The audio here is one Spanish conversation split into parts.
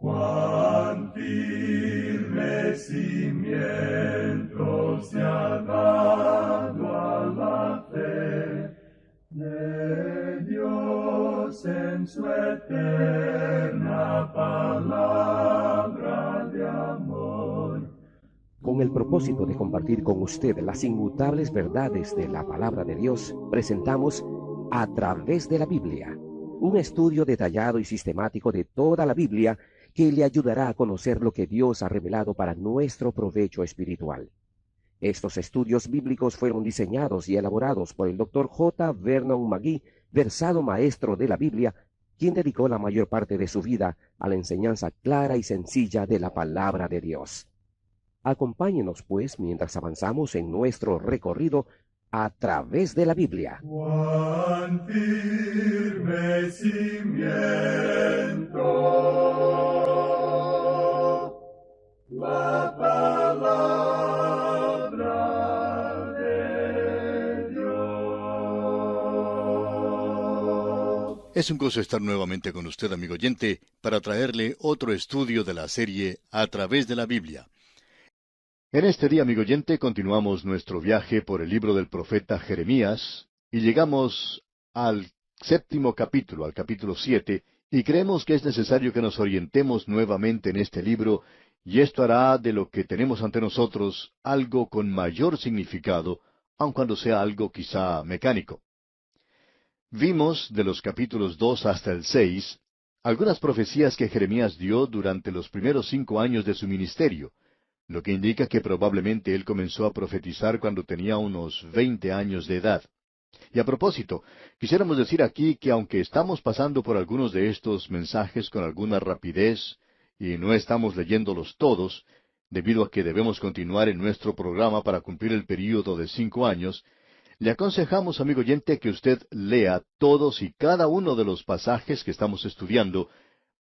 Cuán firme cimiento se ha dado a la fe de Dios en su eterna palabra de amor. Con el propósito de compartir con usted las inmutables verdades de la palabra de Dios, presentamos A través de la Biblia, un estudio detallado y sistemático de toda la Biblia que le ayudará a conocer lo que Dios ha revelado para nuestro provecho espiritual. Estos estudios bíblicos fueron diseñados y elaborados por el Dr. J. Vernon McGee, versado maestro de la Biblia, quien dedicó la mayor parte de su vida a la enseñanza clara y sencilla de la palabra de Dios. Acompáñenos, pues, mientras avanzamos en nuestro recorrido a través de la Biblia. Cuán firme cimiento la palabra de Dios. Es un gozo estar nuevamente con usted, amigo oyente, para traerle otro estudio de la serie A través de la Biblia. En este día, amigo oyente, continuamos nuestro viaje por el libro del profeta Jeremías y llegamos al séptimo capítulo, al capítulo 7, y creemos que es necesario que nos orientemos nuevamente en este libro, y esto hará de lo que tenemos ante nosotros algo con mayor significado, aun cuando sea algo quizá mecánico. Vimos de los capítulos 2 hasta el 6 algunas profecías que Jeremías dio durante los primeros 5 años de su ministerio, lo que indica que probablemente él comenzó a profetizar cuando tenía unos 20 años de edad. Y a propósito, quisiéramos decir aquí que aunque estamos pasando por algunos de estos mensajes con alguna rapidez y no estamos leyéndolos todos, debido a que debemos continuar en nuestro programa para cumplir el período de 5 años, le aconsejamos, amigo oyente, que usted lea todos y cada uno de los pasajes que estamos estudiando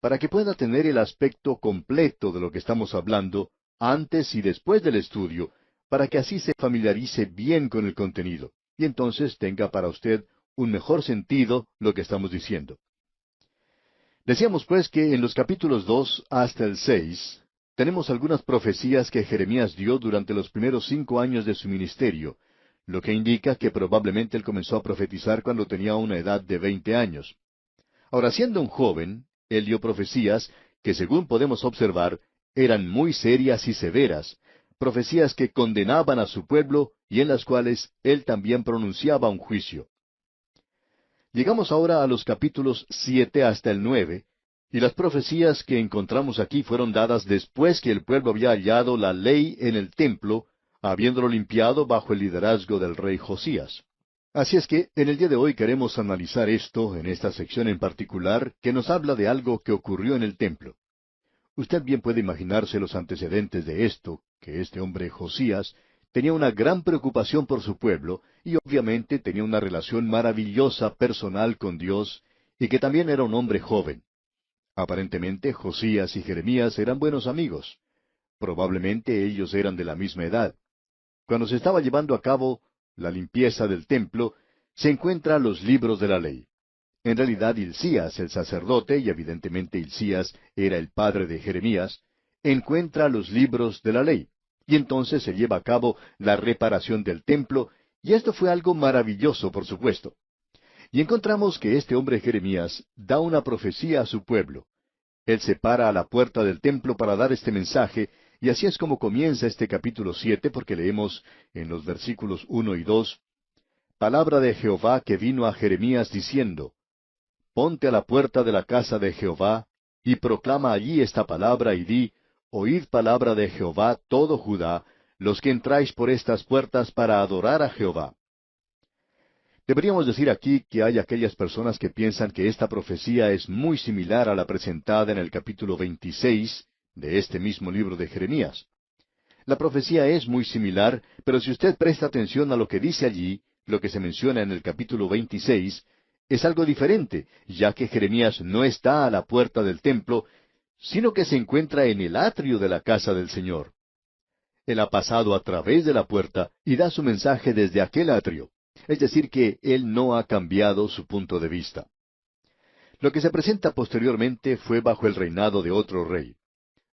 para que pueda tener el aspecto completo de lo que estamos hablando antes y después del estudio, para que así se familiarice bien con el contenido, y entonces tenga para usted un mejor sentido lo que estamos diciendo. Decíamos pues que en los capítulos 2 hasta el 6 tenemos algunas profecías que Jeremías dio durante los primeros 5 años de su ministerio, lo que indica que probablemente él comenzó a profetizar cuando tenía una edad de 20 años. Ahora, siendo un joven, él dio profecías que, según podemos observar, eran muy serias y severas, profecías que condenaban a su pueblo y en las cuales él también pronunciaba un juicio. Llegamos ahora a los capítulos 7 hasta el 9, y las profecías que encontramos aquí fueron dadas después que el pueblo había hallado la ley en el templo, habiéndolo limpiado bajo el liderazgo del rey Josías. Así es que en el día de hoy queremos analizar esto en esta sección en particular que nos habla de algo que ocurrió en el templo. Usted bien puede imaginarse los antecedentes de esto, que este hombre Josías tenía una gran preocupación por su pueblo y obviamente tenía una relación maravillosa personal con Dios y que también era un hombre joven. Aparentemente Josías y Jeremías eran buenos amigos. Probablemente ellos eran de la misma edad. Cuando se estaba llevando a cabo la limpieza del templo, se encuentran los libros de la ley. En realidad, Hilcías, el sacerdote, y evidentemente Hilcías era el padre de Jeremías, encuentra los libros de la ley. Y entonces se lleva a cabo la reparación del templo, y esto fue algo maravilloso, por supuesto. Y encontramos que este hombre Jeremías da una profecía a su pueblo. Él se para a la puerta del templo para dar este mensaje, y así es como comienza este capítulo 7, porque leemos en los versículos 1 y 2, Palabra de Jehová que vino a Jeremías diciendo, Ponte a la puerta de la casa de Jehová, y proclama allí esta palabra, y di, Oíd palabra de Jehová todo Judá, los que entráis por estas puertas para adorar a Jehová. Deberíamos decir aquí que hay aquellas personas que piensan que esta profecía es muy similar a la presentada en el capítulo 26 de este mismo libro de Jeremías. La profecía es muy similar, pero si usted presta atención a lo que dice allí, lo que se menciona en el capítulo 26, es algo diferente, ya que Jeremías no está a la puerta del templo, sino que se encuentra en el atrio de la casa del Señor. Él ha pasado a través de la puerta y da su mensaje desde aquel atrio. Es decir, que él no ha cambiado su punto de vista. Lo que se presenta posteriormente fue bajo el reinado de otro rey.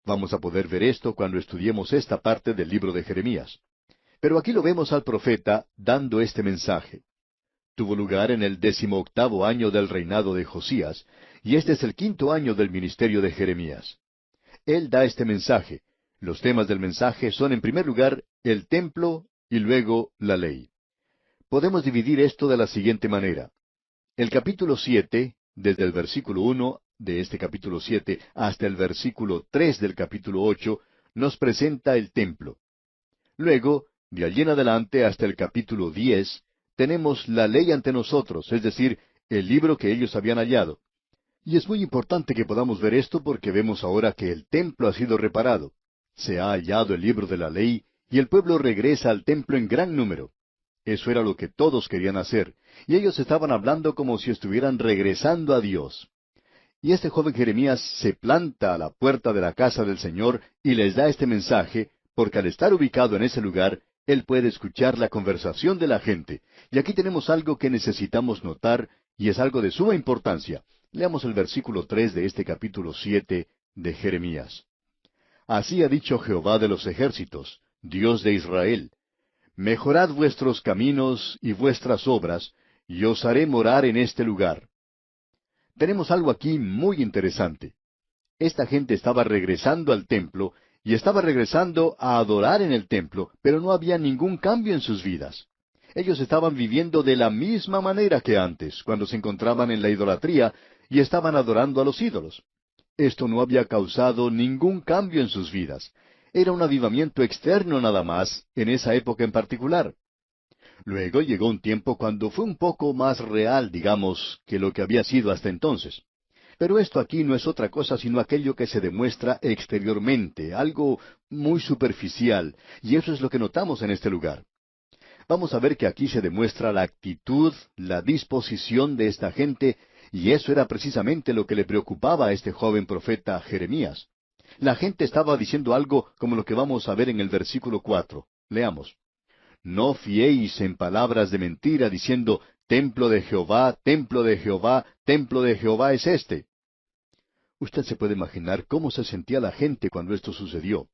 Vamos a poder ver esto cuando estudiemos esta parte del libro de Jeremías. Pero aquí lo vemos al profeta dando este mensaje. Tuvo lugar en el 18º año del reinado de Josías, y este es el 5º año del ministerio de Jeremías. Él da este mensaje. Los temas del mensaje son, en primer lugar, el templo y luego la ley. Podemos dividir esto de la siguiente manera. El capítulo 7, desde el versículo 1 de este capítulo 7 hasta el versículo 3 del capítulo 8, nos presenta el templo. Luego, de allí en adelante hasta el capítulo 10, tenemos la ley ante nosotros, es decir, el libro que ellos habían hallado. Y es muy importante que podamos ver esto porque vemos ahora que el templo ha sido reparado. Se ha hallado el libro de la ley y el pueblo regresa al templo en gran número. Eso era lo que todos querían hacer, y ellos estaban hablando como si estuvieran regresando a Dios. Y este joven Jeremías se planta a la puerta de la casa del Señor y les da este mensaje, porque al estar ubicado en ese lugar, él puede escuchar la conversación de la gente. Y aquí tenemos algo que necesitamos notar, y es algo de suma importancia. Leamos el versículo 3 de este capítulo 7 de Jeremías. Así ha dicho Jehová de los ejércitos, Dios de Israel: Mejorad vuestros caminos y vuestras obras, y os haré morar en este lugar. Tenemos algo aquí muy interesante. Esta gente estaba regresando al templo, y estaba regresando a adorar en el templo, pero no había ningún cambio en sus vidas. Ellos estaban viviendo de la misma manera que antes, cuando se encontraban en la idolatría y estaban adorando a los ídolos. Esto no había causado ningún cambio en sus vidas. Era un avivamiento externo nada más, en esa época en particular. Luego llegó un tiempo cuando fue un poco más real, digamos, que lo que había sido hasta entonces. Pero esto aquí no es otra cosa sino aquello que se demuestra exteriormente, algo muy superficial, y eso es lo que notamos en este lugar. Vamos a ver que aquí se demuestra la actitud, la disposición de esta gente, y eso era precisamente lo que le preocupaba a este joven profeta Jeremías. La gente estaba diciendo algo como lo que vamos a ver en el versículo 4. Leamos. No fiéis en palabras de mentira, diciendo, templo de Jehová, templo de Jehová, templo de Jehová es este. Usted se puede imaginar cómo se sentía la gente cuando esto sucedió.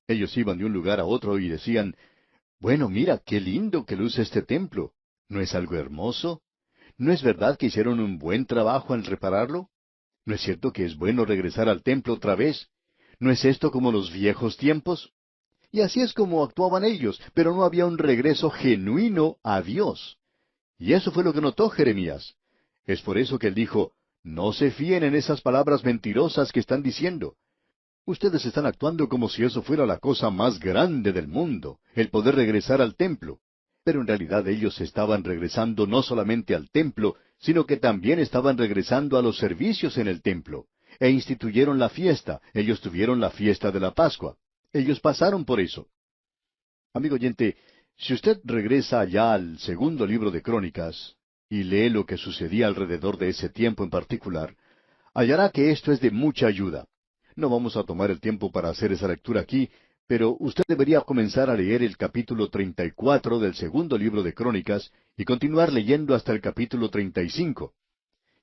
Ellos iban de un lugar a otro y decían, bueno, mira, qué lindo que luce este templo. ¿No es algo hermoso? ¿No es verdad que hicieron un buen trabajo al repararlo? ¿No es cierto que es bueno regresar al templo otra vez? ¿No es esto como los viejos tiempos? Y así es como actuaban ellos, pero no había un regreso genuino a Dios. Y eso fue lo que notó Jeremías. Es por eso que él dijo, no se fíen en esas palabras mentirosas que están diciendo. Ustedes están actuando como si eso fuera la cosa más grande del mundo, el poder regresar al templo. Pero en realidad ellos estaban regresando no solamente al templo, sino que también estaban regresando a los servicios en el templo. E instituyeron la fiesta, ellos tuvieron la fiesta de la Pascua. Ellos pasaron por eso. Amigo oyente, si usted regresa allá al segundo libro de Crónicas y lee lo que sucedía alrededor de ese tiempo en particular, hallará que esto es de mucha ayuda. No vamos a tomar el tiempo para hacer esa lectura aquí, pero usted debería comenzar a leer el capítulo 34 del segundo libro de Crónicas y continuar leyendo hasta el capítulo 35.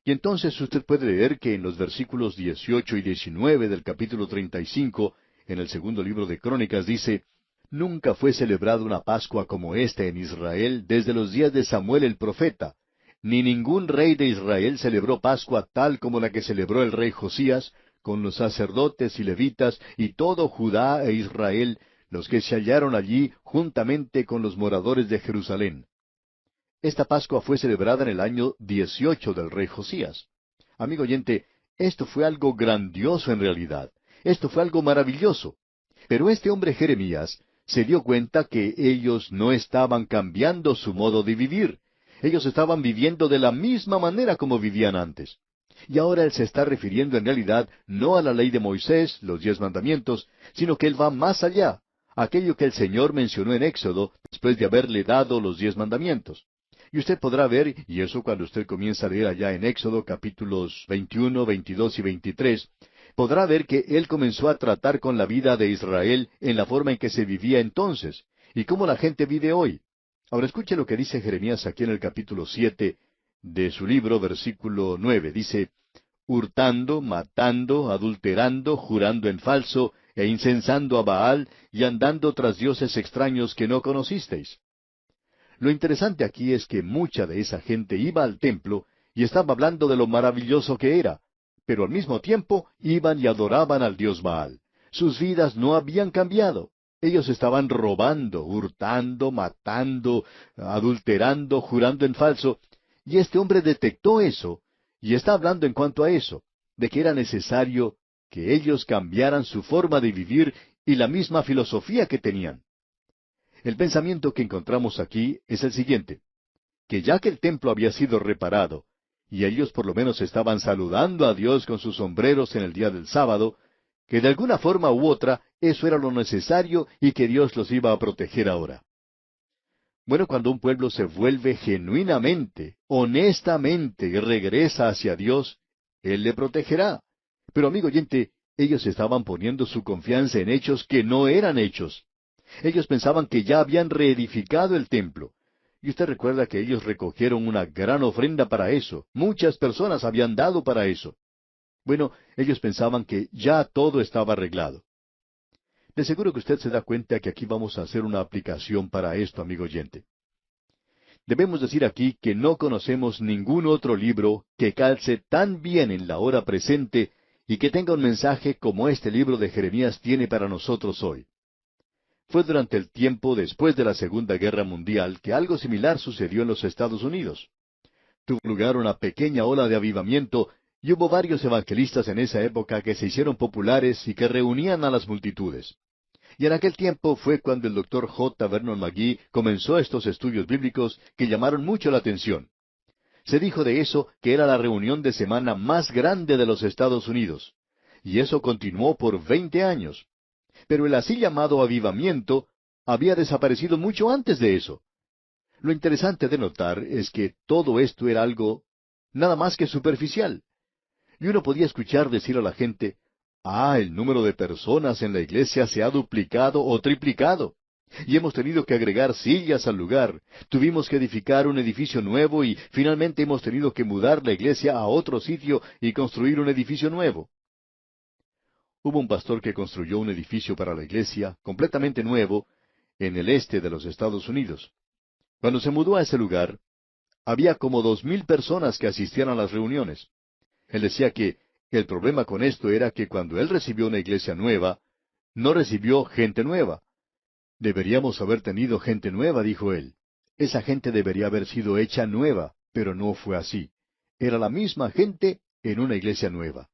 Y entonces usted puede leer que en los versículos 18 y 19 del capítulo 35, en el segundo libro de Crónicas, dice, Nunca fue celebrada una Pascua como esta en Israel desde los días de Samuel el profeta, ni ningún rey de Israel celebró Pascua tal como la que celebró el rey Josías, con los sacerdotes y levitas y todo Judá e Israel, los que se hallaron allí juntamente con los moradores de Jerusalén. Esta Pascua fue celebrada en el año 18 del rey Josías. Amigo oyente, esto fue algo grandioso en realidad. Esto fue algo maravilloso. Pero este hombre Jeremías se dio cuenta que ellos no estaban cambiando su modo de vivir. Ellos estaban viviendo de la misma manera como vivían antes. Y ahora él se está refiriendo en realidad no a la ley de Moisés, los 10 mandamientos, sino que él va más allá, aquello que el Señor mencionó en Éxodo después de haberle dado los 10 mandamientos. Y usted podrá ver, y eso cuando usted comienza a leer allá en Éxodo capítulos 21, 22 y 23, podrá ver que él comenzó a tratar con la vida de Israel en la forma en que se vivía entonces, y cómo la gente vive hoy. Ahora escuche lo que dice Jeremías aquí en el capítulo 7 de su libro, versículo 9. Dice, hurtando, matando, adulterando, jurando en falso, e incensando a Baal, y andando tras dioses extraños que no conocisteis. Lo interesante aquí es que mucha de esa gente iba al templo y estaba hablando de lo maravilloso que era, pero al mismo tiempo iban y adoraban al dios Baal. Sus vidas no habían cambiado. Ellos estaban robando, hurtando, matando, adulterando, jurando en falso, y este hombre detectó eso, y está hablando en cuanto a eso, de que era necesario que ellos cambiaran su forma de vivir y la misma filosofía que tenían. El pensamiento que encontramos aquí es el siguiente, que ya que el templo había sido reparado, y ellos por lo menos estaban saludando a Dios con sus sombreros en el día del sábado, que de alguna forma u otra eso era lo necesario y que Dios los iba a proteger ahora. Bueno, cuando un pueblo se vuelve genuinamente, honestamente y regresa hacia Dios, Él le protegerá. Pero amigo oyente, ellos estaban poniendo su confianza en hechos que no eran hechos. Ellos pensaban que ya habían reedificado el templo. Y usted recuerda que ellos recogieron una gran ofrenda para eso. Muchas personas habían dado para eso. Bueno, ellos pensaban que ya todo estaba arreglado. De seguro que usted se da cuenta que aquí vamos a hacer una aplicación para esto, amigo oyente. Debemos decir aquí que no conocemos ningún otro libro que calce tan bien en la hora presente y que tenga un mensaje como este libro de Jeremías tiene para nosotros hoy. Fue durante el tiempo después de la Segunda Guerra Mundial que algo similar sucedió en los Estados Unidos. Tuvo lugar una pequeña ola de avivamiento y hubo varios evangelistas en esa época que se hicieron populares y que reunían a las multitudes. Y en aquel tiempo fue cuando el Dr. J. Vernon McGee comenzó estos estudios bíblicos que llamaron mucho la atención. Se dijo de eso que era la reunión de semana más grande de los Estados Unidos. Y eso continuó por 20 años. Pero el así llamado avivamiento había desaparecido mucho antes de eso. Lo interesante de notar es que todo esto era algo nada más que superficial. Y uno podía escuchar decir a la gente, el número de personas en la iglesia se ha duplicado o triplicado. Y hemos tenido que agregar sillas al lugar. Tuvimos que edificar un edificio nuevo y finalmente hemos tenido que mudar la iglesia a otro sitio y construir un edificio nuevo. Hubo un pastor que construyó un edificio para la iglesia, completamente nuevo, en el este de los Estados Unidos. Cuando se mudó a ese lugar, había como 2,000 personas que asistían a las reuniones. Él decía que el problema con esto era que cuando él recibió una iglesia nueva, no recibió gente nueva. Deberíamos haber tenido gente nueva, dijo él. Esa gente debería haber sido hecha nueva, pero no fue así. Era la misma gente en una iglesia nueva.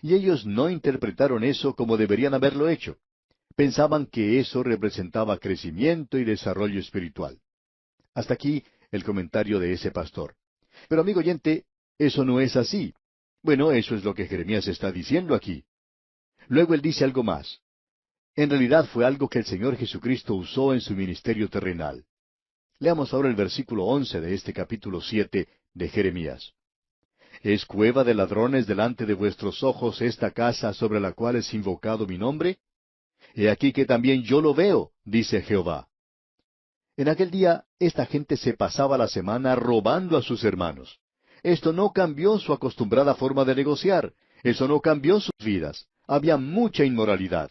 Y ellos no interpretaron eso como deberían haberlo hecho. Pensaban que eso representaba crecimiento y desarrollo espiritual. Hasta aquí el comentario de ese pastor. Pero amigo oyente, eso no es así. Bueno, eso es lo que Jeremías está diciendo aquí. Luego él dice algo más. En realidad fue algo que el Señor Jesucristo usó en su ministerio terrenal. Leamos ahora el versículo 11 de este capítulo 7 de Jeremías. ¿Es cueva de ladrones delante de vuestros ojos esta casa sobre la cual es invocado mi nombre? He aquí que también yo lo veo, dice Jehová. En aquel día, esta gente se pasaba la semana robando a sus hermanos. Esto no cambió su acostumbrada forma de negociar. Eso no cambió sus vidas. Había mucha inmoralidad.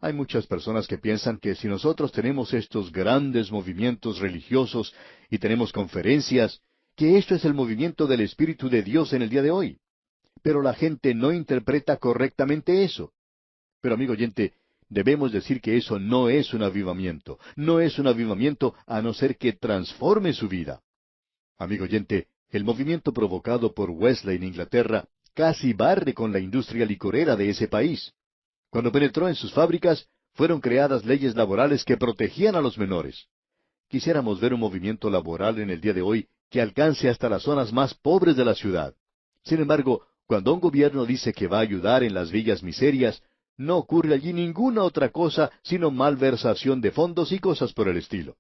Hay muchas personas que piensan que si nosotros tenemos estos grandes movimientos religiosos y tenemos conferencias, que esto es el movimiento del Espíritu de Dios en el día de hoy. Pero la gente no interpreta correctamente eso. Pero amigo oyente, debemos decir que eso no es un avivamiento. No es un avivamiento a no ser que transforme su vida. Amigo oyente, el movimiento provocado por Wesley en Inglaterra casi barre con la industria licorera de ese país. Cuando penetró en sus fábricas, fueron creadas leyes laborales que protegían a los menores. Quisiéramos ver un movimiento laboral en el día de hoy que alcance hasta las zonas más pobres de la ciudad. Sin embargo, cuando un gobierno dice que va a ayudar en las villas miserias, no ocurre allí ninguna otra cosa sino malversación de fondos y cosas por el estilo.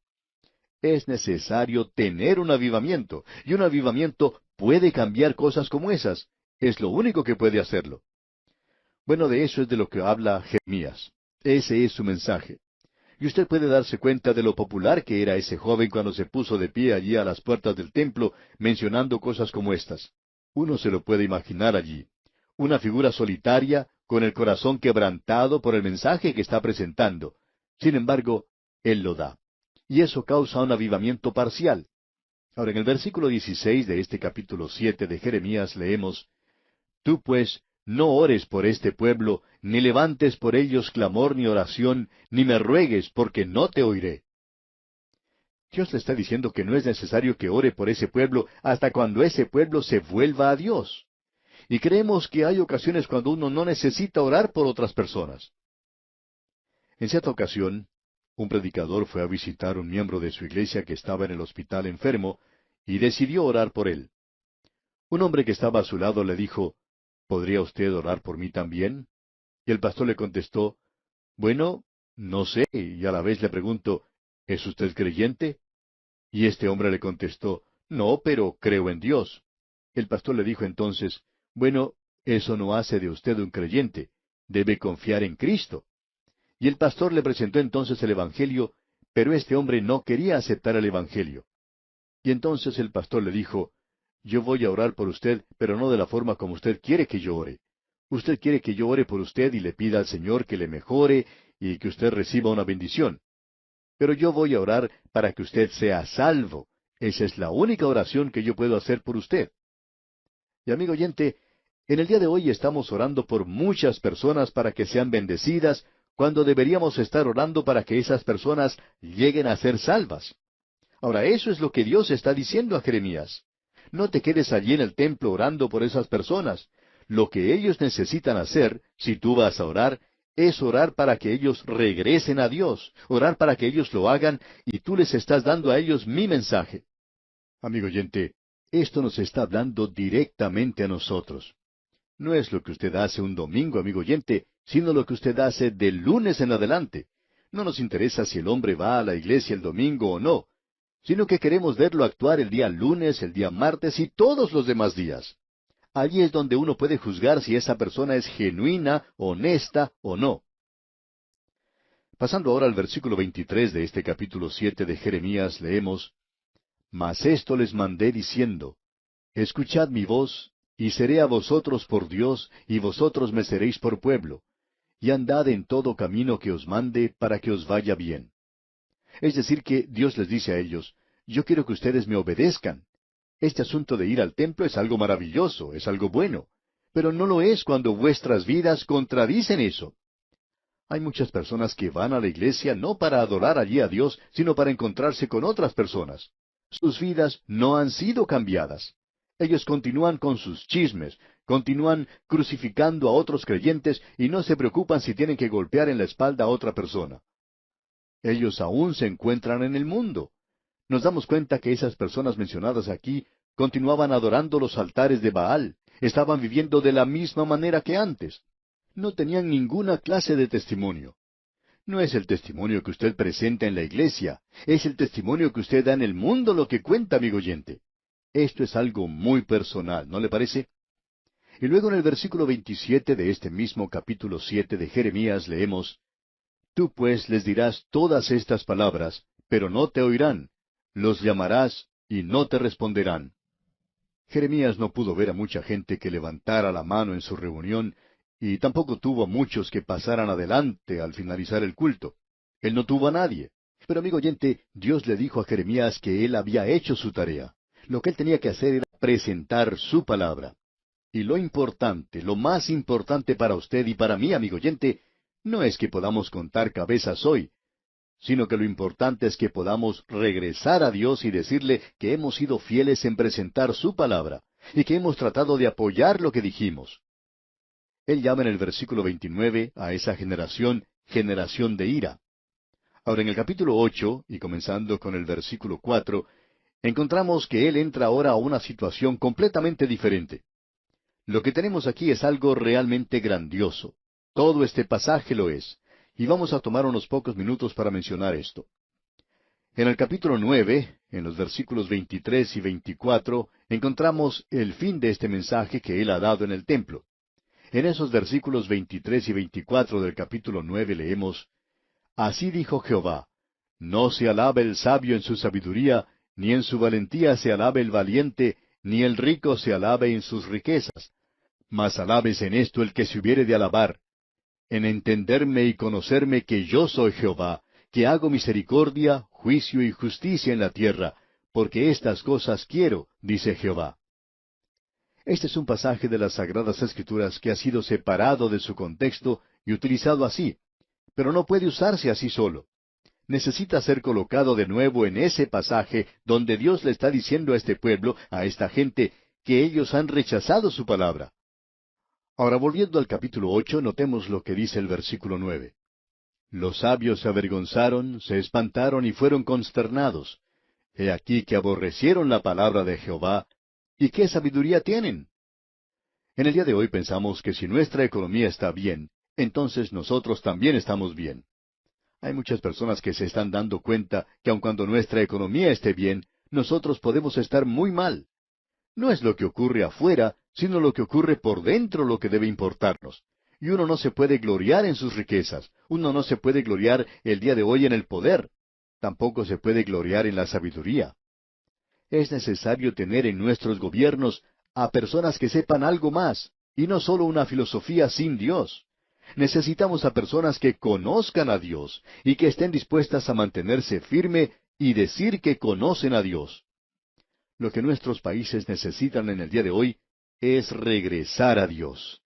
Es necesario tener un avivamiento, y un avivamiento puede cambiar cosas como esas. Es lo único que puede hacerlo. Bueno, de eso es de lo que habla Jeremías. Ese es su mensaje. Y usted puede darse cuenta de lo popular que era ese joven cuando se puso de pie allí a las puertas del templo, mencionando cosas como estas. Uno se lo puede imaginar allí. una figura solitaria, con el corazón quebrantado por el mensaje que está presentando. Sin embargo, Él lo da. Y eso causa un avivamiento parcial. Ahora, en el versículo 16 de este capítulo 7 de Jeremías leemos, Tú pues no ores por este pueblo, ni levantes por ellos clamor ni oración, ni me ruegues, porque no te oiré. Dios le está diciendo que no es necesario que ore por ese pueblo hasta cuando ese pueblo se vuelva a Dios. Y creemos que hay ocasiones cuando uno no necesita orar por otras personas. En cierta ocasión, un predicador fue a visitar un miembro de su iglesia que estaba en el hospital enfermo y decidió orar por él. Un hombre que estaba a su lado le dijo, ¿podría usted orar por mí también? Y el pastor le contestó, bueno, no sé, y a la vez le pregunto, ¿es usted creyente? Y este hombre le contestó, no, pero creo en Dios. El pastor le dijo entonces, bueno, eso no hace de usted un creyente, debe confiar en Cristo. Y el pastor le presentó entonces el Evangelio, pero este hombre no quería aceptar el Evangelio. Y entonces el pastor le dijo, yo voy a orar por usted, pero no de la forma como usted quiere que yo ore. Usted quiere que yo ore por usted y le pida al Señor que le mejore y que usted reciba una bendición. Pero yo voy a orar para que usted sea salvo. Esa es la única oración que yo puedo hacer por usted. Y amigo oyente, en el día de hoy estamos orando por muchas personas para que sean bendecidas, cuando deberíamos estar orando para que esas personas lleguen a ser salvas. Ahora, eso es lo que Dios está diciendo a Jeremías. No te quedes allí en el templo orando por esas personas. Lo que ellos necesitan hacer, si tú vas a orar, es orar para que ellos regresen a Dios, orar para que ellos lo hagan, y tú les estás dando a ellos mi mensaje. Amigo oyente, esto nos está hablando directamente a nosotros. No es lo que usted hace un domingo, amigo oyente, sino lo que usted hace de lunes en adelante. No nos interesa si el hombre va a la iglesia el domingo o no, sino que queremos verlo actuar el día lunes, el día martes y todos los demás días. Allí es donde uno puede juzgar si esa persona es genuina, honesta o no. Pasando ahora al versículo 23 de este capítulo 7 de Jeremías, leemos, Mas esto les mandé diciendo, Escuchad mi voz, y seré a vosotros por Dios, y vosotros me seréis por pueblo, y andad en todo camino que os mande, para que os vaya bien. Es decir, que Dios les dice a ellos, yo quiero que ustedes me obedezcan. Este asunto de ir al templo es algo maravilloso, es algo bueno, pero no lo es cuando vuestras vidas contradicen eso. Hay muchas personas que van a la iglesia no para adorar allí a Dios, sino para encontrarse con otras personas. Sus vidas no han sido cambiadas. Ellos continúan con sus chismes, continúan crucificando a otros creyentes y no se preocupan si tienen que golpear en la espalda a otra persona. Ellos aún se encuentran en el mundo. Nos damos cuenta que esas personas mencionadas aquí continuaban adorando los altares de Baal, estaban viviendo de la misma manera que antes. No tenían ninguna clase de testimonio. No es el testimonio que usted presenta en la iglesia, es el testimonio que usted da en el mundo lo que cuenta, amigo oyente. Esto es algo muy personal, ¿no le parece? Y luego en el versículo 27 de este mismo capítulo 7 de Jeremías leemos, Tú pues les dirás todas estas palabras, pero no te oirán. Los llamarás y no te responderán. Jeremías no pudo ver a mucha gente que levantara la mano en su reunión, y tampoco tuvo a muchos que pasaran adelante al finalizar el culto. Él no tuvo a nadie. Pero amigo oyente, Dios le dijo a Jeremías que él había hecho su tarea. Lo que él tenía que hacer era presentar su palabra. Y lo importante, lo más importante para usted y para mí, amigo oyente, no es que podamos contar cabezas hoy, sino que lo importante es que podamos regresar a Dios y decirle que hemos sido fieles en presentar su palabra, y que hemos tratado de apoyar lo que dijimos. Él llama en el versículo 29 a esa generación, generación de ira. Ahora en el capítulo 8, y comenzando con el versículo 4, encontramos que él entra ahora a una situación completamente diferente. Lo que tenemos aquí es algo realmente grandioso. Todo este pasaje lo es. Y vamos a tomar unos pocos minutos para mencionar esto. En el capítulo 9, en los versículos 23 y 24, encontramos el fin de este mensaje que él ha dado en el templo. En esos versículos 23 y 24 del capítulo 9 leemos, Así dijo Jehová, No se alabe el sabio en su sabiduría, ni en su valentía se alabe el valiente, ni el rico se alabe en sus riquezas, Mas alabes en esto el que se hubiere de alabar, en entenderme y conocerme que yo soy Jehová, que hago misericordia, juicio y justicia en la tierra, porque estas cosas quiero, dice Jehová. Este es un pasaje de las Sagradas Escrituras que ha sido separado de su contexto y utilizado así, pero no puede usarse así solo. Necesita ser colocado de nuevo en ese pasaje donde Dios le está diciendo a este pueblo, a esta gente, que ellos han rechazado su palabra. Ahora, volviendo al capítulo 8, notemos lo que dice el versículo 9. Los sabios se avergonzaron, se espantaron y fueron consternados. He aquí que aborrecieron la palabra de Jehová. ¿Y qué sabiduría tienen? En el día de hoy pensamos que si nuestra economía está bien, entonces nosotros también estamos bien. Hay muchas personas que se están dando cuenta que aun cuando nuestra economía esté bien, nosotros podemos estar muy mal. No es lo que ocurre afuera, sino lo que ocurre por dentro lo que debe importarnos. Y uno no se puede gloriar en sus riquezas, uno no se puede gloriar el día de hoy en el poder, tampoco se puede gloriar en la sabiduría. Es necesario tener en nuestros gobiernos a personas que sepan algo más, y no solo una filosofía sin Dios. Necesitamos a personas que conozcan a Dios y que estén dispuestas a mantenerse firme y decir que conocen a Dios. Lo que nuestros países necesitan en el día de hoy es regresar a Dios.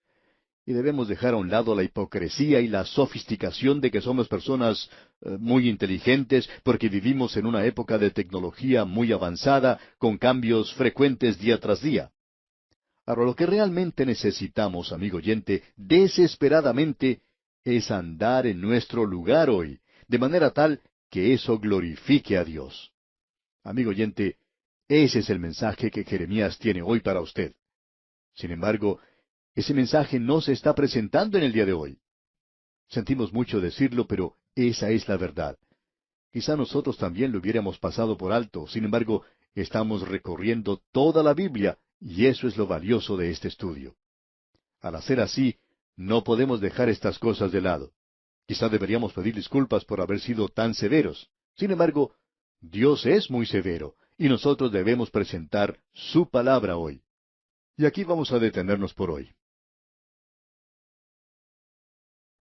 Y debemos dejar a un lado la hipocresía y la sofisticación de que somos personas muy inteligentes porque vivimos en una época de tecnología muy avanzada, con cambios frecuentes día tras día. Ahora, lo que realmente necesitamos, amigo oyente, desesperadamente, es andar en nuestro lugar hoy, de manera tal que eso glorifique a Dios. Amigo oyente, ese es el mensaje que Jeremías tiene hoy para usted. Sin embargo, ese mensaje no se está presentando en el día de hoy. Sentimos mucho decirlo, pero esa es la verdad. Quizá nosotros también lo hubiéramos pasado por alto, sin embargo, estamos recorriendo toda la Biblia, y eso es lo valioso de este estudio. Al hacer así, no podemos dejar estas cosas de lado. Quizá deberíamos pedir disculpas por haber sido tan severos. Sin embargo, Dios es muy severo, y nosotros debemos presentar su palabra hoy. Y aquí vamos a detenernos por hoy.